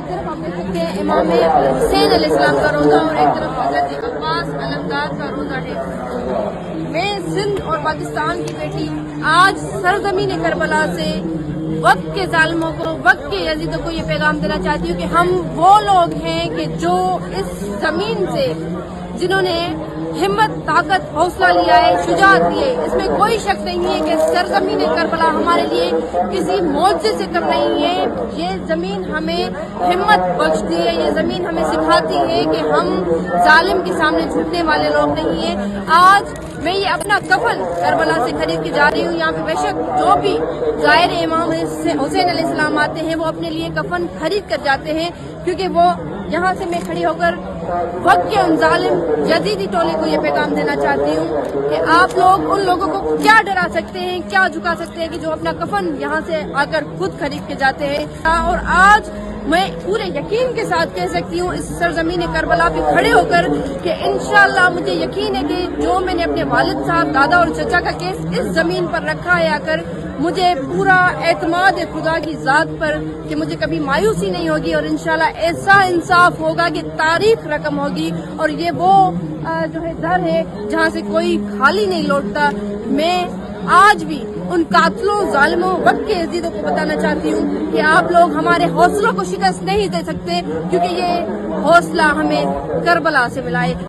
ایک طرف آپ دیکھ سکتے ہیں امام حسین علیہ السلام کا روزہ اور ایک طرف حضرت عباس علمدار کا روزہ ہے۔ میں سندھ اور پاکستان کی بیٹی آج سرزمین کربلا سے وقت کے ظالموں کو، وقت کے یزیدوں کو یہ پیغام دینا چاہتی ہوں کہ ہم وہ لوگ ہیں کہ جو اس زمین سے جنہوں نے ہمت، طاقت، حوصلہ لیا ہے، شجاعت دی ہے، اس میں کوئی شک نہیں ہے کہ سرزمین کربلا ہمارے لیے کسی معجزے سے کم نہیں ہے۔ یہ زمین ہمیں ہمت بخشتی ہے، یہ زمین ہمیں سکھاتی ہے کہ ہم ظالم کے سامنے جھکنے والے لوگ نہیں ہیں۔ آج میں یہ اپنا کفن کربلا سے خرید کے جا رہی ہوں۔ یہاں پہ بے شک جو بھی غیر امام حسین علیہ السلام آتے ہیں وہ اپنے لیے کفن خرید کر جاتے ہیں، کیونکہ وہ یہاں سے میں کھڑی ہو کر وقت کے ان ظالم یزیدی ٹولے کو یہ پیغام دینا چاہتی ہوں کہ آپ لوگ ان لوگوں کو کیا ڈرا سکتے ہیں، کیا جھکا سکتے ہیں کہ جو اپنا کفن یہاں سے آ کر خود خرید کے جاتے ہیں۔ اور آج میں پورے یقین کے ساتھ کہہ سکتی ہوں اس سرزمین کربلا پہ کھڑے ہو کر کہ انشاءاللہ مجھے یقین ہے کہ جو میں نے اپنے والد صاحب، دادا اور چچا کا کیس اس زمین پر رکھا ہے آ کر، مجھے پورا اعتماد ہے خدا کی ذات پر کہ مجھے کبھی مایوسی نہیں ہوگی اور انشاءاللہ ایسا انصاف ہوگا کہ تاریخ رقم ہوگی۔ اور یہ وہ جو ہے در ہے جہاں سے کوئی خالی نہیں لوٹتا۔ میں آج بھی ان قاتلوں، ظالموں، وقت کے یزیدوں کو بتانا چاہتی ہوں کہ آپ لوگ ہمارے حوصلوں کو شکست نہیں دے سکتے، کیونکہ یہ حوصلہ ہمیں کربلا سے ملا ہے۔